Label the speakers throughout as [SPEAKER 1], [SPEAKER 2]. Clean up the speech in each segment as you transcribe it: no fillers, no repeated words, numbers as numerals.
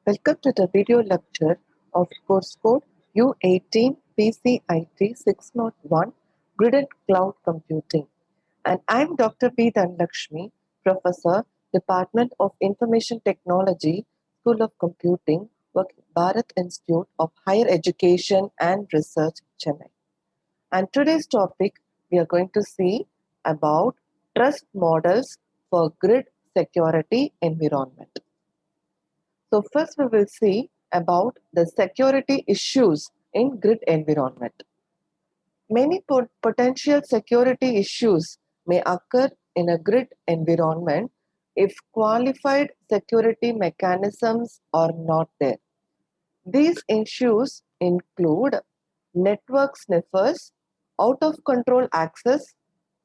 [SPEAKER 1] Welcome to the video lecture of course code U18 PCIT 601 Grid and Cloud Computing. And I'm Dr. P. Dhanlakshmi, Professor, Department of Information Technology, School of Computing, working Bharat Institute of Higher Education and Research, Chennai. And today's topic, we are going to see about trust models for grid security environment. So first we will see about the security issues in grid environment. Many potential security issues may occur in a grid environment if qualified security mechanisms are not there. These issues include network sniffers, out of control access,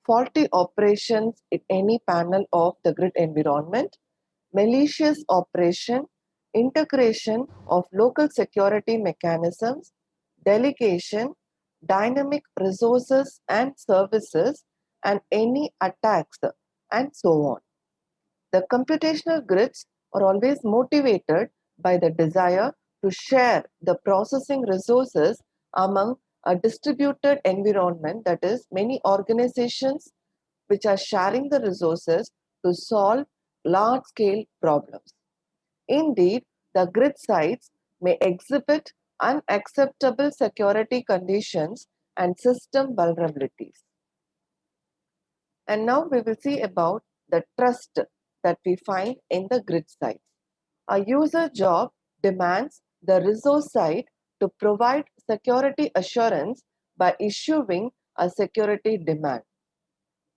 [SPEAKER 1] faulty operations in any panel of the grid environment, malicious operation, integration of local security mechanisms, delegation, dynamic resources and services, and any attacks, and so on. The computational grids are always motivated by the desire to share the processing resources among a distributed environment, that is, many organizations which are sharing the resources to solve large scale problems. Indeed, the grid sites may exhibit unacceptable security conditions and system vulnerabilities. And now we will see about the trust that we find in the grid sites. A user job demands the resource site to provide security assurance by issuing a security demand.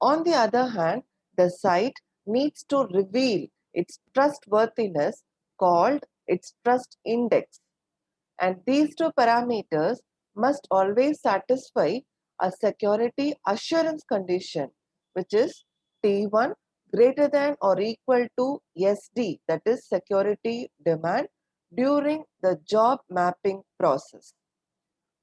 [SPEAKER 1] On the other hand, the site needs to reveal its trustworthiness called its trust index. And these two parameters must always satisfy a security assurance condition, which is T1 greater than or equal to SD, that is security demand, during the job mapping process.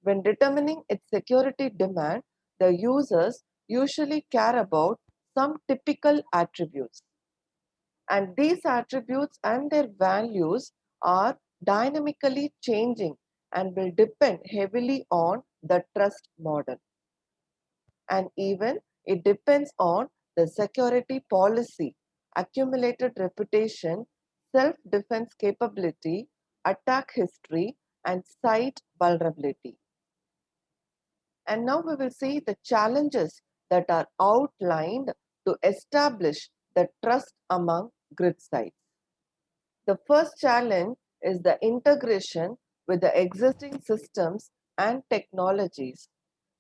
[SPEAKER 1] When determining its security demand, the users usually care about some typical attributes. And these attributes and their values are dynamically changing and will depend heavily on the trust model. And even it depends on the security policy, accumulated reputation, self-defense capability, attack history, and site vulnerability. And now we will see the challenges that are outlined to establish the trust among grid sites. The first challenge is the integration with the existing systems and technologies.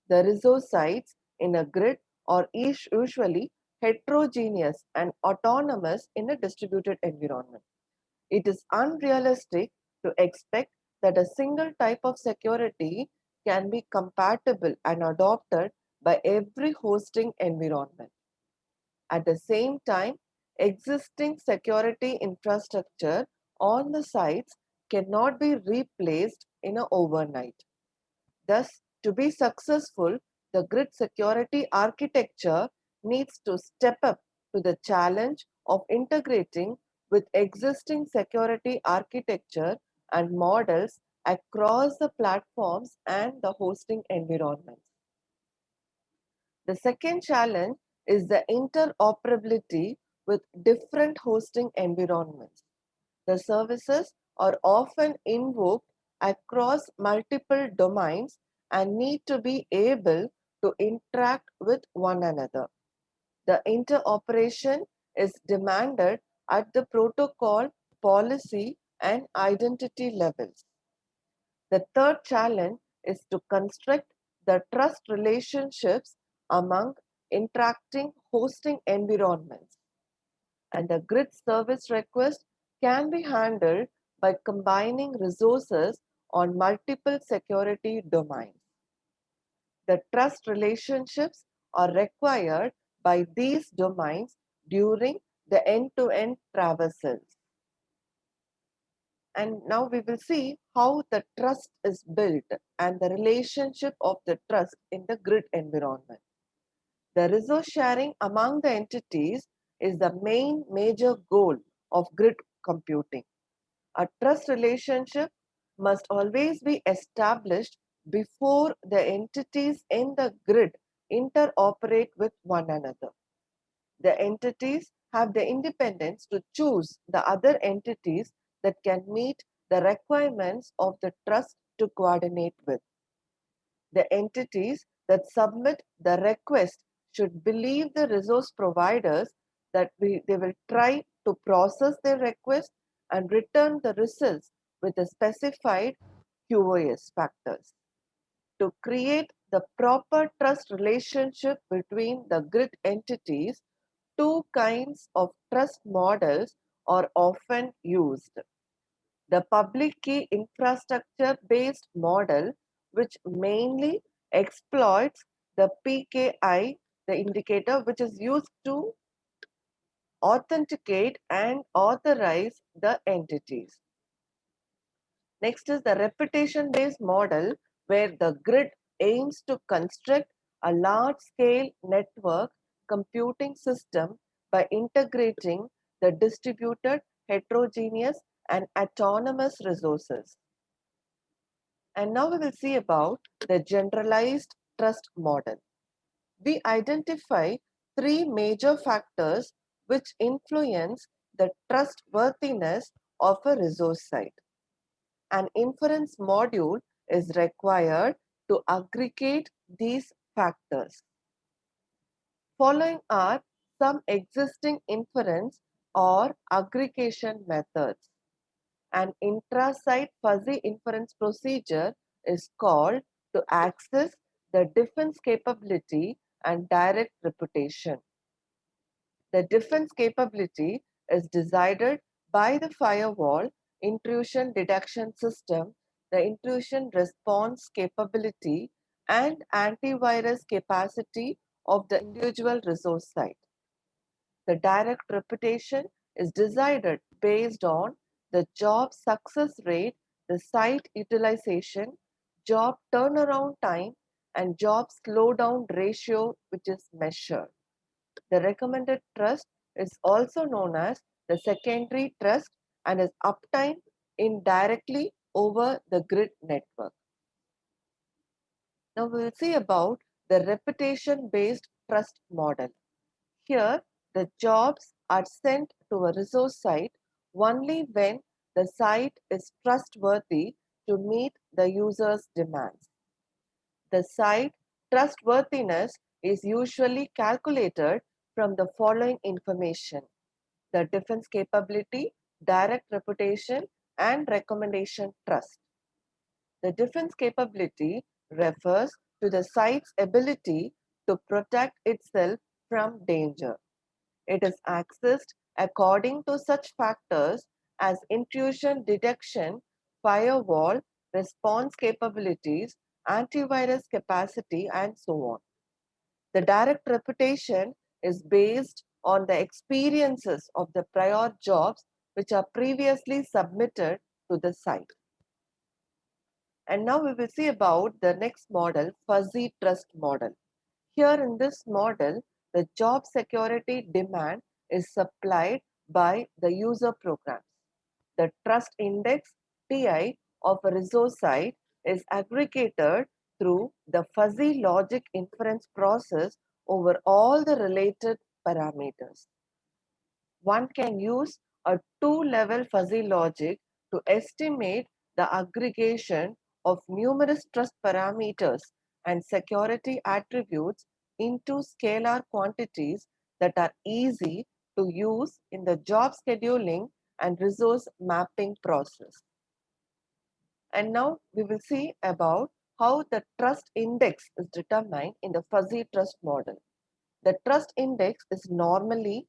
[SPEAKER 1] The resource sites in a grid are usually heterogeneous and autonomous in a distributed environment. It is unrealistic to expect that a single type of security can be compatible and adopted by every hosting environment. At the same time, existing security infrastructure on the sites cannot be replaced in an overnight. Thus, to be successful, the grid security architecture needs to step up to the challenge of integrating with existing security architecture and models across the platforms and the hosting environments. The second challenge is the interoperability with different hosting environments. The services are often invoked across multiple domains and need to be able to interact with one another. The interoperation is demanded at the protocol, policy, and identity levels. The third challenge is to construct the trust relationships among interacting hosting environments. And the grid service request can be handled by combining resources on multiple security domains. The trust relationships are required by these domains during the end-to-end traversals. And now we will see how the trust is built and the relationship of the trust in the grid environment. The resource sharing among the entities is the main major goal of grid computing. A trust relationship must always be established before the entities in the grid interoperate with one another. The entities have the independence to choose the other entities that can meet the requirements of the trust to coordinate with. The entities that submit the request should believe the resource providers that they will try to process their request and return the results with the specified QoS factors. To create the proper trust relationship between the grid entities, two kinds of trust models are often used. The public key infrastructure based model, which mainly exploits the PKI, the indicator which is used to authenticate and authorize the entities. Next is the reputation based model, where the grid aims to construct a large scale network computing system by integrating the distributed, heterogeneous, and autonomous resources. And now we will see about the generalized trust model. We identify three major factors which influence the trustworthiness of a resource site. An inference module is required to aggregate these factors. Following are some existing inference or aggregation methods. An intra-site fuzzy inference procedure is called to access the defense capability and direct reputation. The defense capability is decided by the firewall intrusion detection system, the intrusion response capability, and antivirus capacity of the individual resource site. The direct reputation is decided based on the job success rate, the site utilization, job turnaround time, and job slowdown ratio, which is measured. The recommended trust is also known as the secondary trust and is uptime indirectly over the grid network. Now we will see about the reputation based trust model. Here, the jobs are sent to a resource site only when the site is trustworthy to meet the user's demands. The site trustworthiness is usually calculated from the following information: the defense capability, direct reputation, and recommendation trust. The defense capability refers to the site's ability to protect itself from danger. It is accessed according to such factors as intrusion detection, firewall, response capabilities, antivirus capacity, and so on. The direct reputation is based on the experiences of the prior jobs which are previously submitted to the site. And now we will see about the next model, fuzzy trust model. Here in this model, the job security demand is supplied by the user programs. The trust index TI of a resource site is aggregated through the fuzzy logic inference process over all the related parameters. One can use a two-level fuzzy logic to estimate the aggregation of numerous trust parameters and security attributes into scalar quantities that are easy to use in the job scheduling and resource mapping process. And now we will see about how the trust index is determined in the fuzzy trust model. The trust index is normally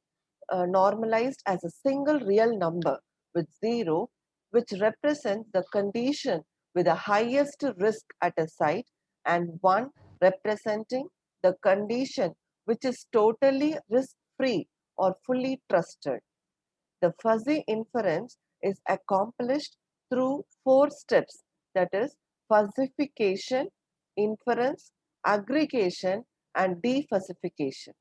[SPEAKER 1] normalized as a single real number with 0, which represents the condition with the highest risk at a site, and 1 representing the condition which is totally risk-free or fully trusted. The fuzzy inference is accomplished through 4 steps, that is fuzzification, inference, aggregation, and defuzzification.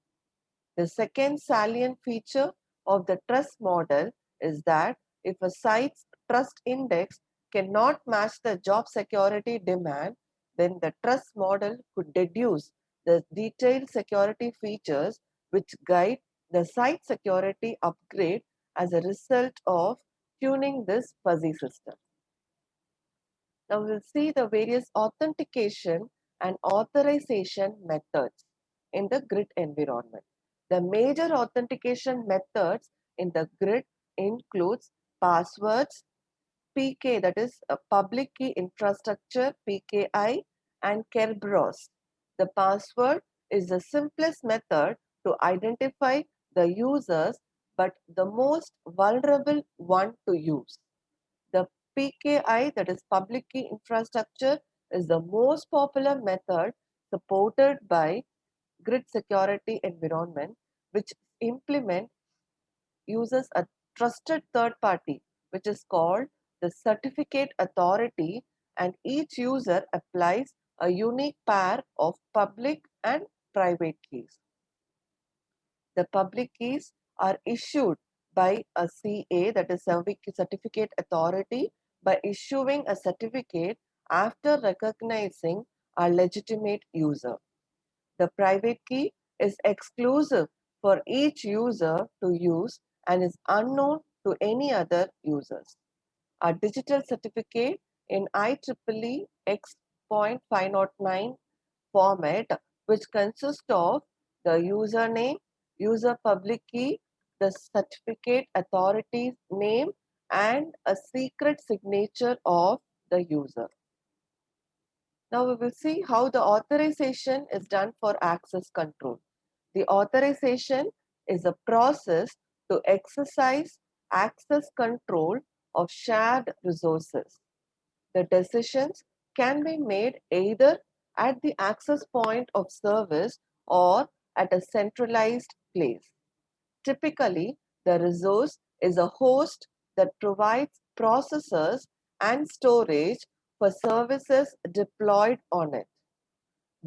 [SPEAKER 1] The second salient feature of the trust model is that if a site's trust index cannot match the job security demand, then the trust model could deduce the detailed security features which guide the site security upgrade as a result of tuning this fuzzy system. Now we'll see the various authentication and authorization methods in the grid environment. The major authentication methods in the grid includes passwords, PK, that is a public key infrastructure, PKI, and Kerberos. The password is the simplest method to identify the users but the most vulnerable one to use. The PKI, that is public key infrastructure, is the most popular method supported by grid security environment, which implement uses a trusted third party, which is called the certificate authority, and each user applies a unique pair of public and private keys. The public keys are issued by a CA, that is Certificate Authority, by issuing a certificate after recognizing a legitimate user. The private key is exclusive for each user to use and is unknown to any other users. A digital certificate in IEEE X.509 format, which consists of the username, user public key, the certificate authority's name, and a secret signature of the user. Now we will see how the authorization is done for access control. The authorization is a process to exercise access control of shared resources. The decisions can be made either at the access point of service or at a centralized place. Typically, the resource is a host that provides processors and storage for services deployed on it.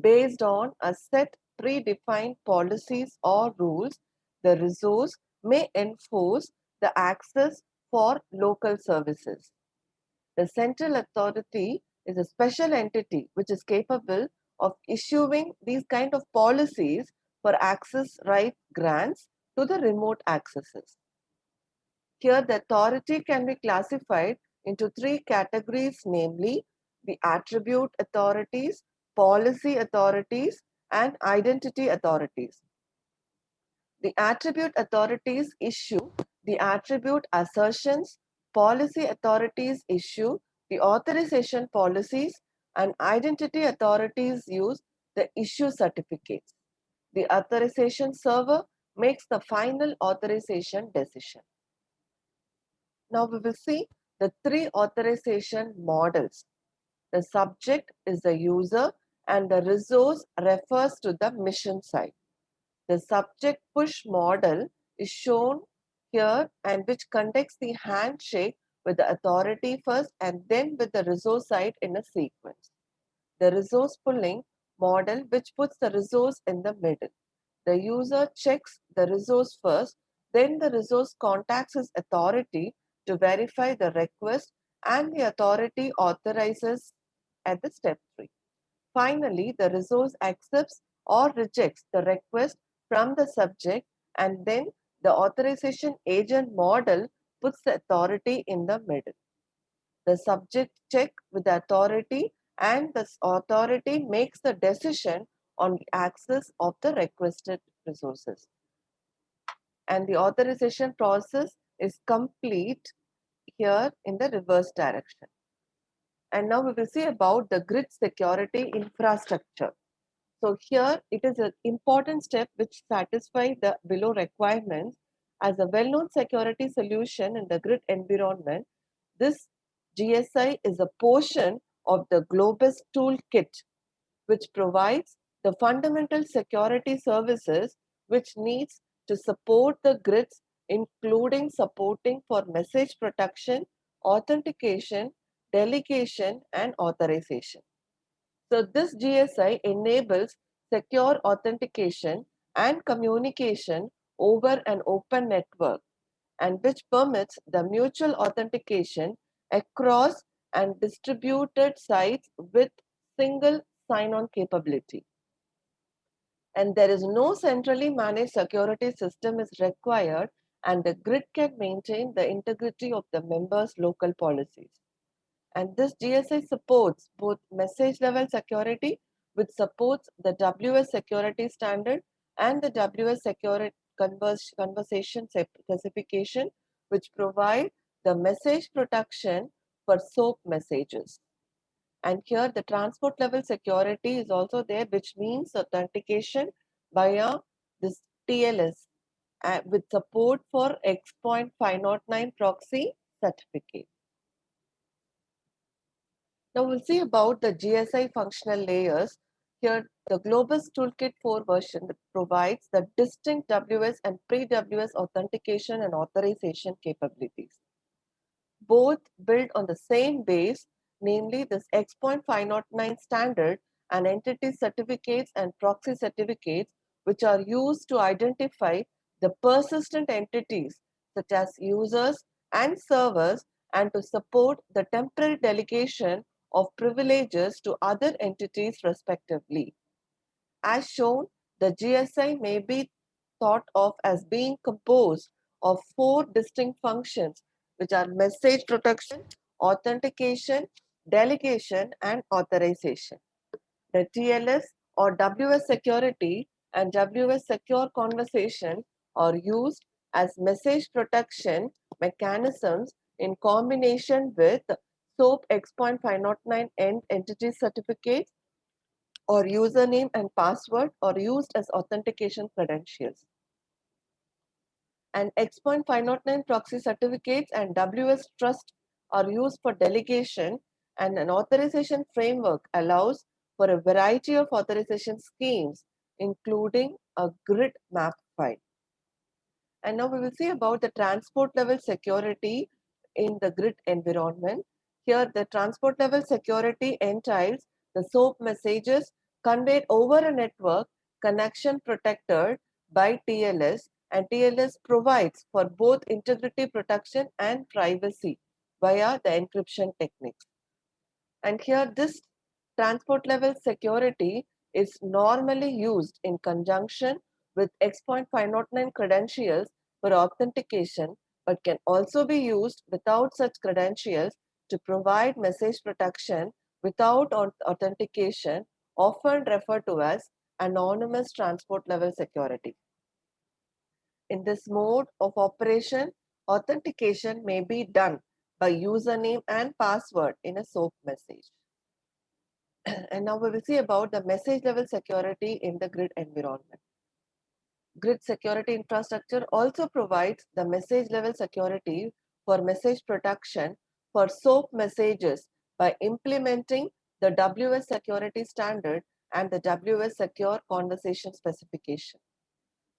[SPEAKER 1] Based on a set predefined policies or rules, the resource may enforce the access for local services. The central authority is a special entity which is capable of issuing these kind of policies for access right grants to the remote accesses. Here the authority can be classified into three categories, namely the attribute authorities, policy authorities, and identity authorities. The attribute authorities issue the attribute assertions, policy authorities issue the authorization policies, and identity authorities use the issue certificates. The authorization server makes the final authorization decision. Now we will see the three authorization models. The subject is the user and the resource refers to the mission site. The subject push model is shown here and which conducts the handshake with the authority first and then with the resource site in a sequence. The resource pulling model which puts the resource in the middle. The user checks the resource first, then the resource contacts his authority to verify the request and the authority authorizes at the step 3. Finally, the resource accepts or rejects the request from the subject and then the authorization agent model puts the authority in the middle. The subject check with the authority and the authority makes the decision on the access of the requested resources. And the authorization process is complete here in the reverse direction. And now we will see about the grid security infrastructure. So here it is an important step which satisfies the below requirements. As a well-known security solution in the grid environment, this GSI is a portion of the Globus toolkit, which provides the fundamental security services which needs to support the grids, including supporting for message protection, authentication, delegation, and authorization. So this GSI enables secure authentication and communication over an open network and which permits the mutual authentication across and distributed sites with single sign-on capability. And there is no centrally managed security system is required, and the grid can maintain the integrity of the members' local policies. And this GSI supports both message level security, which supports the WS security standard, and the WS security conversation specification, which provide the message protection for SOAP messages. And here the transport level security is also there, which means authentication via this TLS with support for X.509 proxy certificate. Now we'll see about the GSI functional layers. Here, the Globus Toolkit 4 version provides the distinct WS and pre-WS authentication and authorization capabilities. Both built on the same base, namely this X.509 standard and entity certificates and proxy certificates, which are used to identify the persistent entities such as users and servers, and to support the temporary delegation of privileges to other entities respectively. As shown, the GSI may be thought of as being composed of four distinct functions, which are message protection, authentication, delegation, and authorization. The TLS or WS security and WS secure conversation are used as message protection mechanisms in combination with SOAP X.509 end entity certificates or username and password are used as authentication credentials. And X.509 proxy certificates and WS Trust are used for delegation, and an authorization framework allows for a variety of authorization schemes, including a grid map file. And now we will see about the transport level security in the grid environment. Here, the transport level security entails the SOAP messages conveyed over a network connection protected by TLS, and TLS provides for both integrity protection and privacy via the encryption techniques. And here, this transport level security is normally used in conjunction with X.509 credentials for authentication, but can also be used without such credentials to provide message protection without authentication, often referred to as anonymous transport level security. In this mode of operation, authentication may be done by username and password in a SOAP message. And now we will see about the message level security in the grid environment. Grid security infrastructure also provides the message level security for message protection for SOAP messages by implementing the WS security standard and the WS secure conversation specification.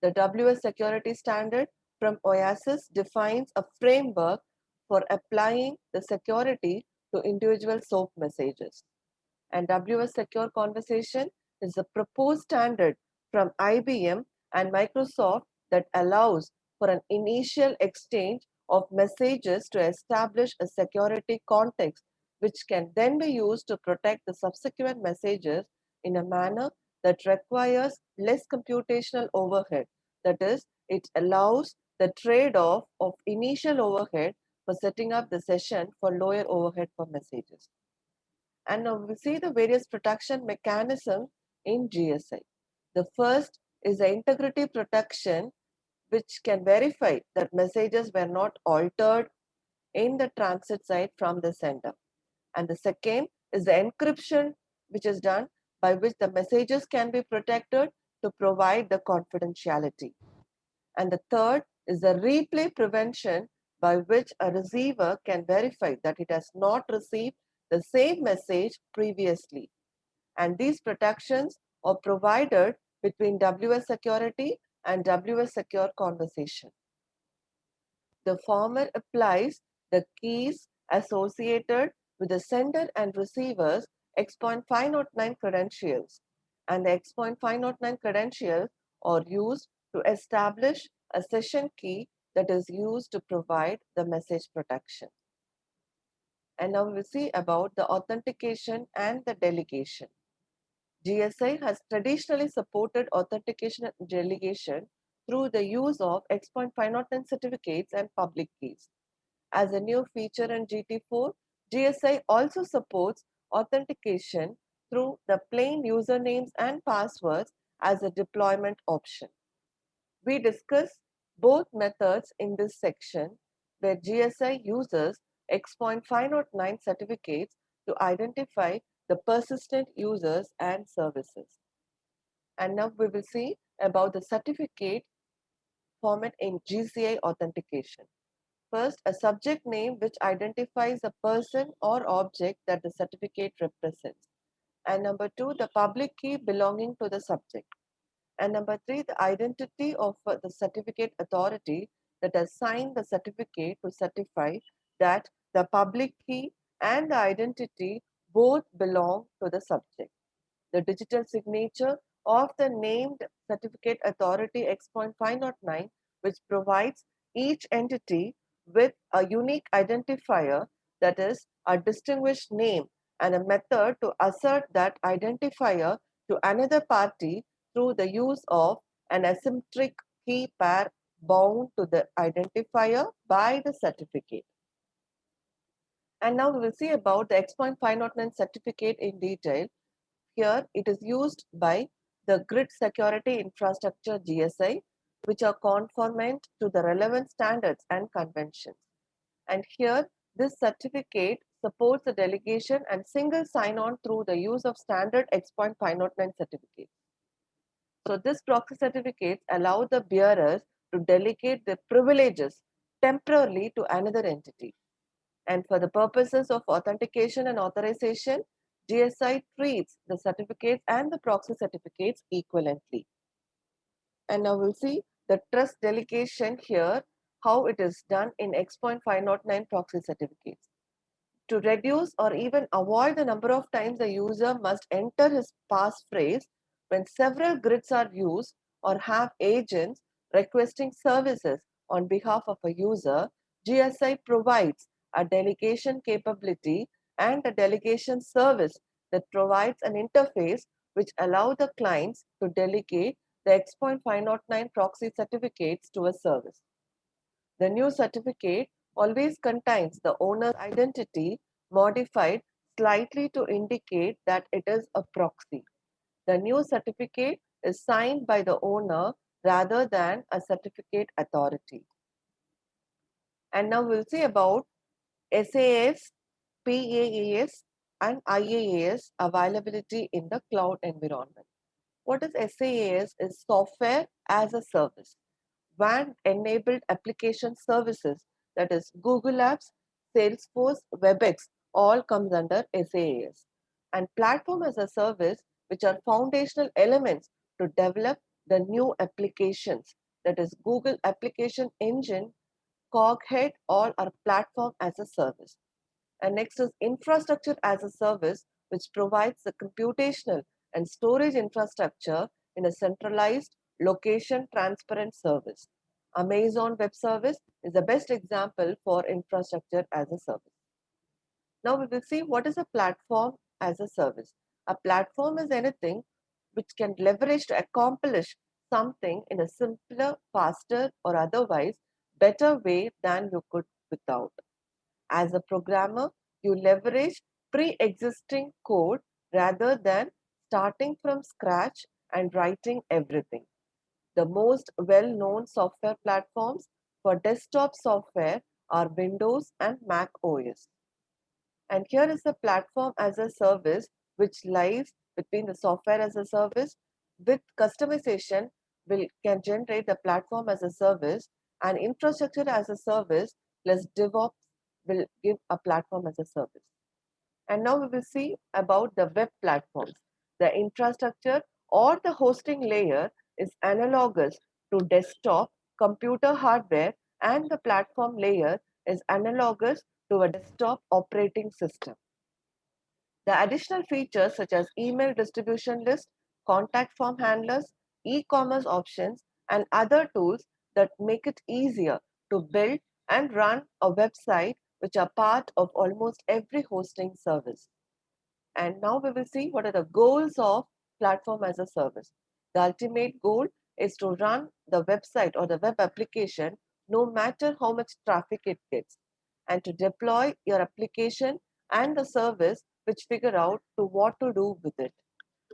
[SPEAKER 1] The WS security standard from OASIS defines a framework for applying the security to individual SOAP messages. And WS Secure Conversation is a proposed standard from IBM and Microsoft that allows for an initial exchange of messages to establish a security context, which can then be used to protect the subsequent messages in a manner that requires less computational overhead. That is, it allows the trade-off of initial overhead for setting up the session for lower overhead for messages. And now we see the various protection mechanisms in GSI. The first is the integrity protection, which can verify that messages were not altered in the transit site from the sender. And the second is the encryption, which is done by which the messages can be protected to provide the confidentiality. And the third is the replay prevention, by which a receiver can verify that it has not received the same message previously. And these protections are provided between WS security and WS secure conversation. The former applies the keys associated with the sender and receiver's X.509 credentials, and the X.509 credentials are used to establish a session key that is used to provide the message protection. And now we'll see about the authentication and the delegation. GSI has traditionally supported authentication and delegation through the use of X.509 certificates and public keys. As a new feature in GT4, GSI also supports authentication through the plain usernames and passwords as a deployment option. We discuss both methods in this section where GSI uses X.509 certificates to identify the persistent users and services. And now we will see about the certificate format in GCI authentication. First, a subject name which identifies a person or object that the certificate represents. And number two, the public key belonging to the subject. And number three, the identity of the certificate authority that has signed the certificate to certify that the public key and the identity both belong to the subject. The digital signature of the named certificate authority X.509, which provides each entity with a unique identifier, that is, a distinguished name and a method to assert that identifier to another party through the use of an asymmetric key pair bound to the identifier by the certificate. And now we will see about the X.509 certificate in detail. Here it is used by the Grid Security Infrastructure GSI, which are conformant to the relevant standards and conventions. And here this certificate supports the delegation and single sign-on through the use of standard X.509 certificates. So this proxy certificates allow the bearers to delegate their privileges temporarily to another entity. And for the purposes of authentication and authorization, GSI treats the certificates and the proxy certificates equivalently. And now we'll see the trust delegation here, how it is done in X.509 proxy certificates. To reduce or even avoid the number of times the user must enter his passphrase when several grids are used or have agents requesting services on behalf of a user, GSI provides a delegation capability and a delegation service that provides an interface which allow the clients to delegate the X.509 proxy certificates to a service. The new certificate always contains the owner's identity modified slightly to indicate that it is a proxy. The new certificate is signed by the owner rather than a certificate authority. And now we'll see about SaaS, PaaS, and IaaS availability in the cloud environment. What is SaaS? Is software as a service. WAN-enabled application services, that is Google Apps, Salesforce, WebEx, all comes under SaaS. And platform as a service, which are foundational elements to develop the new applications, that is Google Application Engine, Coghead, all are platform as a service. And next is infrastructure as a service, which provides the computational and storage infrastructure in a centralized, location transparent service. Amazon Web Service is the best example for infrastructure as a service. Now we will see what is a platform as a service. A platform is anything which can leverage to accomplish something in a simpler, faster, or otherwise better way than you could without. As a programmer, you leverage pre-existing code rather than starting from scratch and writing everything. The most well-known software platforms for desktop software are Windows and Mac OS. And here is the platform as a service which lies between the software as a service with customization can generate the platform as a service, and infrastructure as a service plus DevOps will give a platform as a service. And now we will see about the web platforms. The infrastructure or the hosting layer is analogous to desktop computer hardware, and the platform layer is analogous to a desktop operating system. The additional features such as email distribution list, contact form handlers, e-commerce options, and other tools that make it easier to build and run a website which are part of almost every hosting service. And now we will see what are the goals of platform as a service. The ultimate goal is to run the website or the web application no matter how much traffic it gets, and to deploy your application and the service which figure out to what to do with it.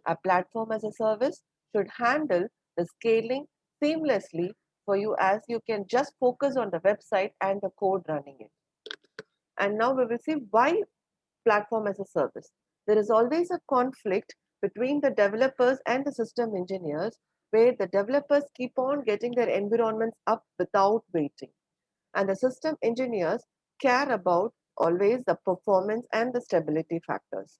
[SPEAKER 1] A platform as a service should handle the scaling seamlessly for you, as you can just focus on the website and the code running it. And now we will see why platform as a service. There is always a conflict between the developers and the system engineers, where the developers keep on getting their environments up without waiting, and the system engineers care about always the performance and the stability factors.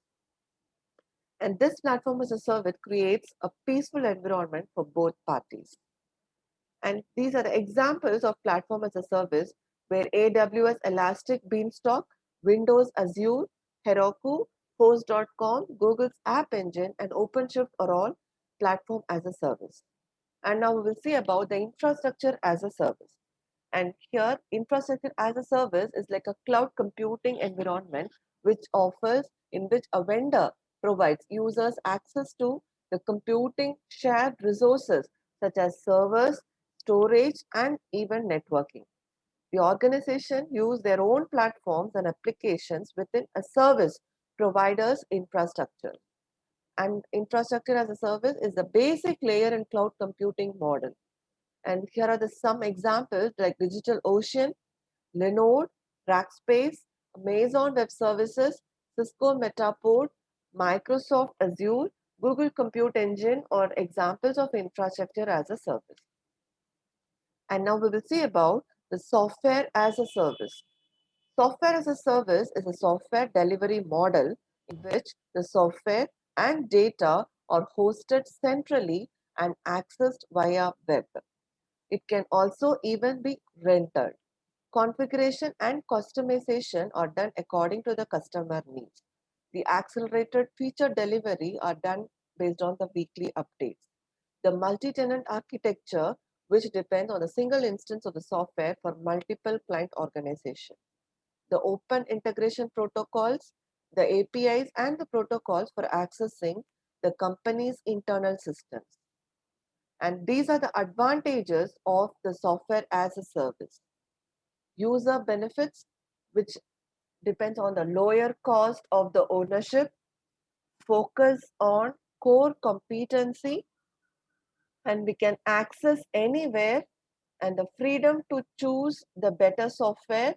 [SPEAKER 1] And this platform as a service creates a peaceful environment for both parties. And these are the examples of platform as a service where AWS Elastic Beanstalk, Windows Azure, Heroku, Host.com, Google's App Engine, and OpenShift are all platform as a service. And now we will see about the infrastructure as a service. And here, infrastructure as a service is like a cloud computing environment in which a vendor provides users access to the computing shared resources such as servers, storage, and even networking. The organization use their own platforms and applications within a service provider's infrastructure. And infrastructure as a service is the basic layer in cloud computing model. And here are some examples like DigitalOcean, Linode, Rackspace, Amazon Web Services, Cisco Metaport, Microsoft Azure, Google Compute Engine are examples of infrastructure as a service. And now we will see about the software as a service. Software as a service is a software delivery model in which the software and data are hosted centrally and accessed via web. It can also even be rented. Configuration and customization are done according to the customer needs. The accelerated feature delivery are done based on the weekly updates. The multi-tenant architecture, which depends on a single instance of the software for multiple client organization. The open integration protocols, the APIs, and the protocols for accessing the company's internal systems. And these are the advantages of the software as a service. User benefits, which depends on the lower cost of the ownership, focus on core competency, and we can access anywhere, and the freedom to choose the better software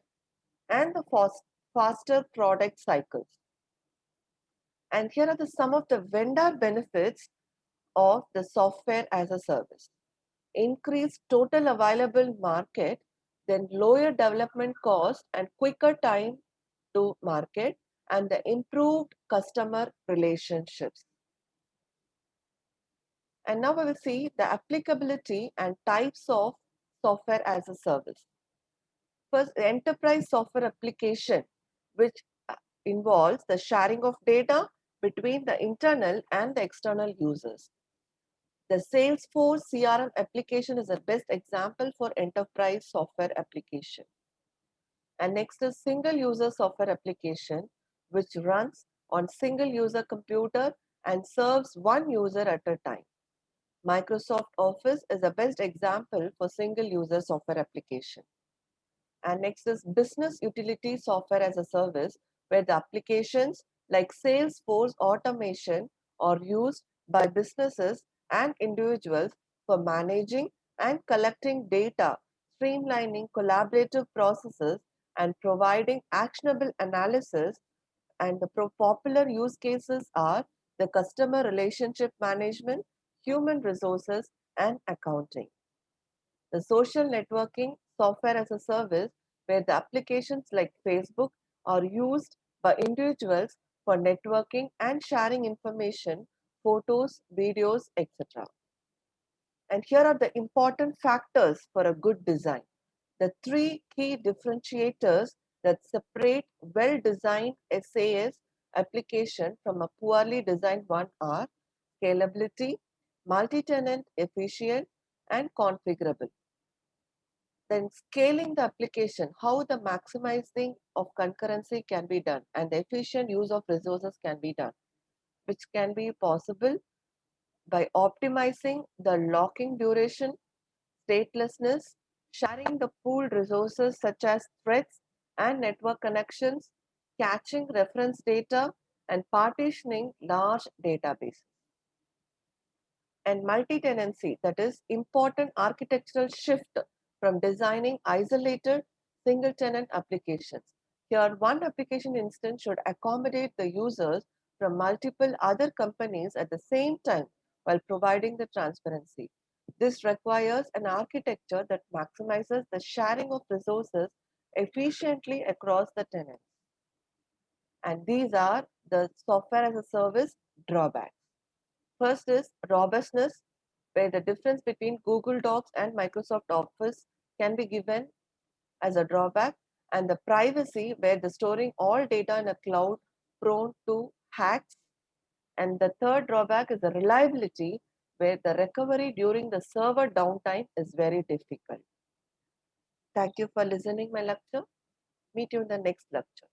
[SPEAKER 1] and the faster product cycles. And here are some of the vendor benefits of the software as a service. Increased total available market, then lower development cost and quicker time to market, and the improved customer relationships. And now we will see the applicability and types of software as a service. First, the enterprise software application, which involves the sharing of data between the internal and the external users. The Salesforce CRM application is the best example for enterprise software application. And next is single user software application, which runs on single user computer and serves one user at a time. Microsoft Office is the best example for single user software application. And next is business utility software as a service, where the applications like Salesforce automation are used by businesses and individuals for managing and collecting data, streamlining collaborative processes, and providing actionable analysis. And the popular use cases are the customer relationship management, human resources, and accounting. The social networking software as a service, where the applications like Facebook are used by individuals for networking and sharing information, photos, videos, etc. And here are the important factors for a good design. The three key differentiators that separate well-designed SaaS application from a poorly designed one are scalability, multi-tenant efficient, and configurable. Then scaling the application, how the maximizing of concurrency can be done and the efficient use of resources can be done, which can be possible by optimizing the locking duration, statelessness, sharing the pooled resources such as threads and network connections, catching reference data, and partitioning large databases. And multi-tenancy, that is important architectural shift from designing isolated single tenant applications. Here, one application instance should accommodate the users from multiple other companies at the same time while providing the transparency. This requires an architecture that maximizes the sharing of resources efficiently across the tenants. And these are the software as a service drawbacks. First is robustness, where the difference between Google Docs and Microsoft Office can be given as a drawback, and the privacy, where the storing all data in a cloud prone to hacks. And the third drawback is the reliability, where the recovery during the server downtime is very difficult. Thank you for listening my lecture. Meet you in the next lecture.